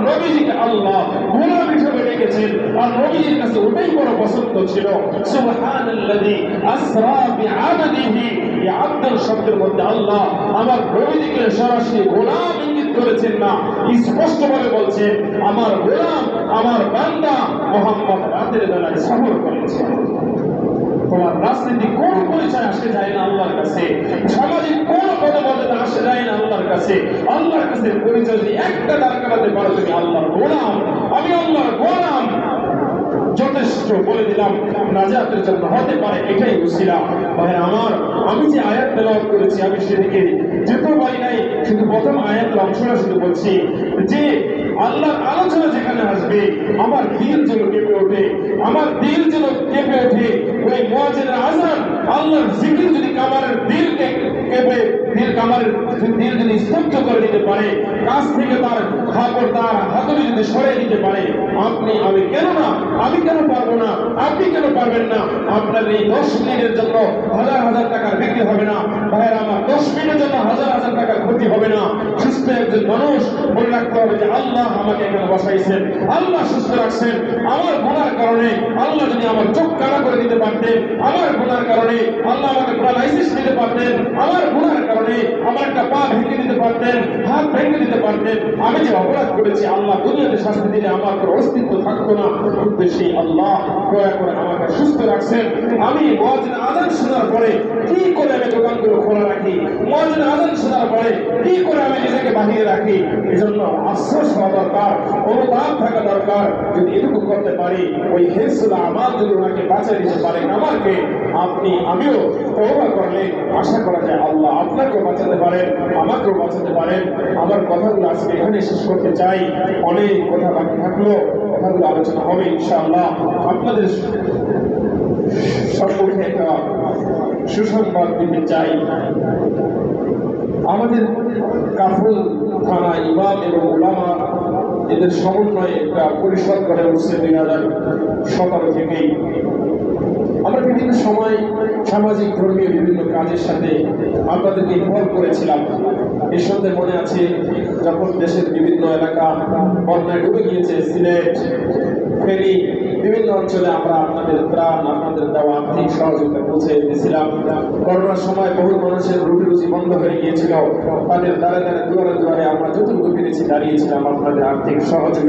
নবীজিকে আল্লাহ গোলাম হিসেবে রেখেছেন, আর নবীজির কাছে ওটাই বড় পছন্দ ছিল। সুবহানাল্লাযী আসরা বিআবদিহি, এই আব্দুল শব্দের মধ্যে আল্লাহ আমার নবীজিকে সরাসরি গোলাম ইঙ্গিত করেছেন না, স্পষ্টভাবে বলছেন আমার গোলাম, আমার বান্দা মুহাম্মদ রাতের বেলায় সফর করেছে। তোমার রাজনীতি কোন পরিচয় আসে যায় না আল্লাহর কাছে, সামাজিক কোন পদমর্যাদা আসে যায় না আল্লাহর কাছে। আল্লাহর কাছে পরিচয় যদি একটা দাঁড় করাতে পারো তুমি আল্লাহর গোলাম, আমি আল্লাহর গোলাম, যথেষ্ট বলে দিলাম, নাজাতের জন্য হতে পারে এটাই উসিলা। ভাই আমার, আমি যে আয়াত তেলাওয়াত করেছি আমি সেদিকে যেতেও পারি নাই, শুধু প্রথম আয়াতের অংশটা শুধু বলছি যে আল্লাহর আলোচনা যেখানে আসবে আমার দিল যেন কেঁপে ওঠে, আমার দিল যেন কেঁপে ওঠে। ওই মুয়াজ্জিনের আযান, আল্লাহর জিকির যদি কামারের দিলকে কেঁপে, কামারের দিল যদি স্তব্ধ করে দিতে পারে, কাছ থেকে তার খাপড় তার হাতুড়ি যদি সরিয়ে দিতে পারে, আপনি আমি কেন না, আমি কেন পারবো না, আপনি কেন পারবেন না? আপনার এই 10 মিনিটের জন্য হাজার হাজার টাকার বিক্রি হবে না ভাইয়ের আমার, 10 মিনিটের জন্য হাজার হাজার টাকার ক্ষতি হবে না। সুস্থ একজন মানুষ মনে রাখতে হবে যে আল্লাহ আমাকে এখানে বসাইছেন, আল্লাহ সুস্থ রাখছেন। আমার গুনার কারণে আল্লাহ যদি আমার চোখ কানা করে দিতে পারতেন, আমার গুনার কারণে আল্লাহ আমাকে প্যারালাইসিস দিতে পারতেন, আমার গুনার কারণে আমার একটা পা ভেঙে দিতে পারতেন, হাত ভেঙে দিতে পারতেন। আমি যে অপরাধ করেছি আল্লাহ দুনিয়াতে শাস্তি দিলে আমার কোনো অস্তিত্ব থাকতো না, কিন্তু সেই আল্লাহ দয়া করে আমাকে সুস্থ রাখছেন। আমি মুয়াজ্জিন আযান শোনার পরে কি করে আমি দোকানগুলো খোলা রাখি, মুয়াজ্জিন আযান শোনার পরে কি করে আমি নিজেকে বাহিরে রাখি। এজন্য আফসোস হওয়া দরকার, অনুতাপ থাকা দরকার। যদি এটুকু করতে পারি, ওই হিরসুল আমাল যদি ওনাকে বাঁচিয়ে দিতে পারেন আমাকে, আপনি আমিও তওবা করলে আশা করা যায় আল্লাহ আপনাকেও বাঁচাতে পারেন, আমাকেও বাঁচাতে পারেন। আমার কথাগুলো আজকে এখানে শেষ করতে চাই, অনেক কথা বাকি থাকলো, কথাগুলো আলোচনা হবে ইনশাআল্লাহ। আপনাদের সম্পর্কে একটা সুসংবাদ দিতে চাই। আমাদের কাফরুল থানা ইমাম এবং উলামা এদের সমন্বয়ে একটা পরিষদ গড়ে উঠছে 2017 থেকেই। আমরা বিভিন্ন সময় সামাজিক ধর্মীয় বিভিন্ন কাজের সাথে আপনাদেরকে ইনভলভ করেছিলাম। এর সঙ্গে মনে আছে যখন দেশের বিভিন্ন এলাকা বন্যায় ডুবে গিয়েছে, সিলেট, ফেনী, বিভিন্ন অঞ্চলে আমরা আপনাদের ত্রাণ, আপনাদের দেওয়া আর্থিক সহযোগিতা পৌঁছে দিয়েছিলাম। করোনার সময় বহু মানুষের রুটি রুজি বন্ধ হয়ে গিয়েছিল, তাদের দ্বারে দ্বারে দুয়ারে দুয়ারে আমরা যতটুকু পেরেছি দাঁড়িয়েছিলাম আপনাদের আর্থিক সহযোগিতা